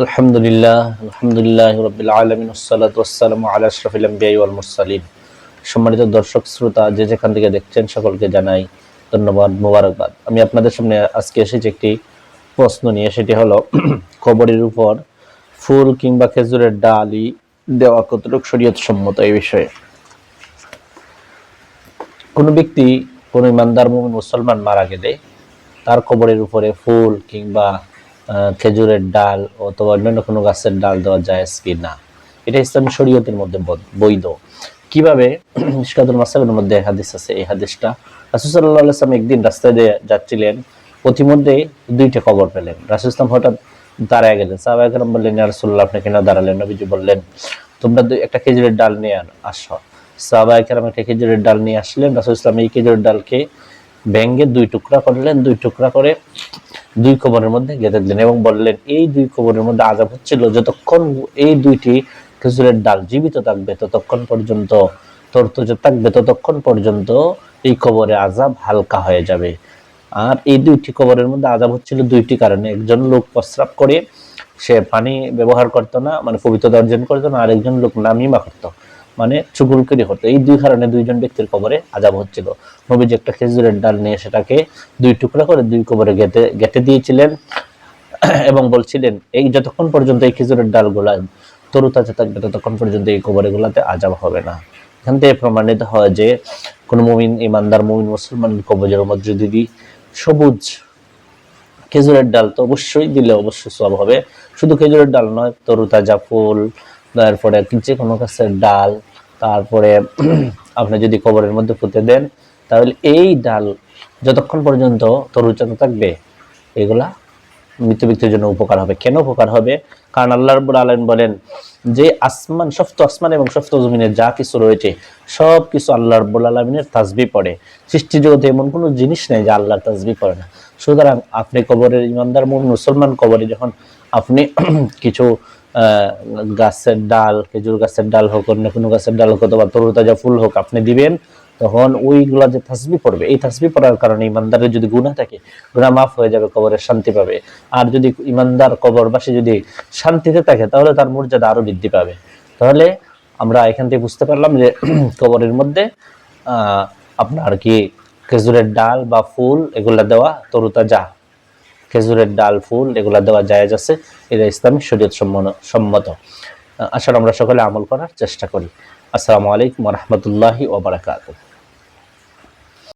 আলহামদুলিল্লাহ রাব্বিল আলামিন ওয়াসসালাতু ওয়াসসালামু আলা আশরাফিল আমবিয়া ওয়াল মুরসালিন। সম্মানিত দর্শক শ্রোতা, যে যেখান থেকে দেখছেন সকলকে জানাই ধন্যবাদ, মোবারকবাদ। আমি আপনাদের সামনে আজকে এসেছি একটি প্রশ্ন নিয়ে, সেটি হলো কবরের উপর ফুল কিংবা খেজুরের ডালি দেওয়া কতটুকু শরীয়ত সম্মত এই বিষয়ে। কোনো ব্যক্তি, কোনো ইমানদার মুমিন মুসলমান মারা গেলে তার কবরের উপরে ফুল কিংবা খেজুরের ডাল অথবা অন্যান্য কোনো গাছের ডাল দেওয়া জায়েজ কি না, এটা ইসলামী শরীয়তের মধ্যে বৈধ। কিভাবে? মিশকাতুল মাসাবির মধ্যে হাদিস আছে। এই হাদিসটা, রাসূল সাল্লাল্লাহু আলাইহি ওয়াসাল্লাম একদিন রাস্তায় দিয়ে যাচ্ছিলেন, পথিমধ্যে দুইটা কবর পেলেন। রাসূল সাল্লাল্লাহু হঠাৎ দাঁড়ায় গেলেন। সাহাবায়ে কেরাম বললেন, ইয়া রাসূলুল্লাহ, আপনি কেন দাঁড়ালেন? নবীজি বললেন, তোমরা একটা খেজুরের ডাল নিয়ে আসো। সাহাবায়ে কেরাম একটা খেজুরের ডাল নিয়ে আসলেন। রাসূল সাল্লাল্লাহু আলাইহি ওয়াসাল্লাম এই খেজুরের ডালকে ভেঙ্গে দুই টুকরা করলেন, দুই টুকরা করে দুই কবরের মধ্যে গেঁথে দিলেন এবং বললেন, এই দুই কবরের মধ্যে আযাব হচ্ছিল যতক্ষণ এই দুইটি খেজুরের ডাল জীবিত থাকবে ততক্ষণ পর্যন্ত, তরতাজা থাকবে ততক্ষণ পর্যন্ত এই কবরে আযাব হালকা হয়ে যাবে। আর এই দুইটি কবরের মধ্যে আযাব হচ্ছিল দুইটি কারণে। একজন লোক প্রস্রাব করে সে পানি ব্যবহার করতো না, মানে পবিত্রতা অর্জন করতো না, আর একজন লোক নামিমা করতো, মানে চুগুলকরি হতো। এই দুই কারণে দুইজন ব্যক্তির কবরে আযাব হচ্ছিল। নবীজি একটা খেজুরের ডাল নিয়ে সেটাকে দুই টুকরা করে দুই কবরে গেঁথে দিয়েছিলেন এবং বলছিলেন, এই যতক্ষণ পর্যন্ত এই খেজুরের ডালগুলা তরুতাজা থাকবে ততক্ষণ পর্যন্ত এই কবরে গুলাতে আযাব হবে না। এখান থেকে প্রমাণিত হয় যে কোন মুমিন, ইমানদার মুমিন মুসলমান কবরের মধ্যে যদি সবুজ খেজুরের ডাল, তো অবশ্যই দিলে অবশ্যই সওয়াব হবে। শুধু খেজুরের ডাল নয়, তরুতাজা ফুল, তারপরে যে কোনো গাছের ডাল, তারপরে আপনি যদি কবরের মধ্যে পুঁতে দেন, তাহলে এই ডাল যতক্ষণ পর্যন্ত তরুতাজা থাকবে এগুলা মৃত ব্যক্তির জন্য উপকার হবে। কেন উপকার হবে? কারণ আল্লাহ রাব্বুল আলামিন বলেন যে আসমান, সপ্ত আসমান এবং সপ্ত জমিনে যা কিছু রয়েছে সব কিছু আল্লাহ রাব্বুল আলামিনের তাসবিহ পড়ে। সৃষ্টি জগতে এমন কোনো জিনিস নেই যা আল্লাহর তাসবিহ পড়ে না। সুতরাং আপনি কবরের, ইমানদার মুমিন মুসলমান কবরে যখন আপনি কিছু গাছের ডাল, খেজুর গাছের ডাল হোক, অন্য কোনো গাছের ডাল হোক, অথবা তরুতাজা ফুল হোক আপনি দিবেন, তখন ওইগুলা যে তাসবিহ পড়বে, এই তাসবিহ পড়ার কারণে ইমানদারের যদি গুনাহ থাকে, গুনাহ মাফ হয়ে যাবে, কবরের শান্তি পাবে। আর যদি ইমানদার কবরবাসী যদি শান্তিতে থাকে, তাহলে তার মর্যাদা আরো বৃদ্ধি পাবে। তাহলে আমরা এখান থেকে বুঝতে পারলাম যে কবরের মধ্যে আপনার কি খেজুরের ডাল বা ফুল এগুলা দেওয়া, তরুতাজা খেজুরের ডাল ফুল এগুলা দেওয়া জায়েজ আছে। এটা ইসলামী শরীয়ত সম্মত। আসলে আমরা সকলে আমল করার চেষ্টা করি। আসসালামু আলাইকুম ওয়া রাহমাতুল্লাহি ওয়া বারাকাতুহু।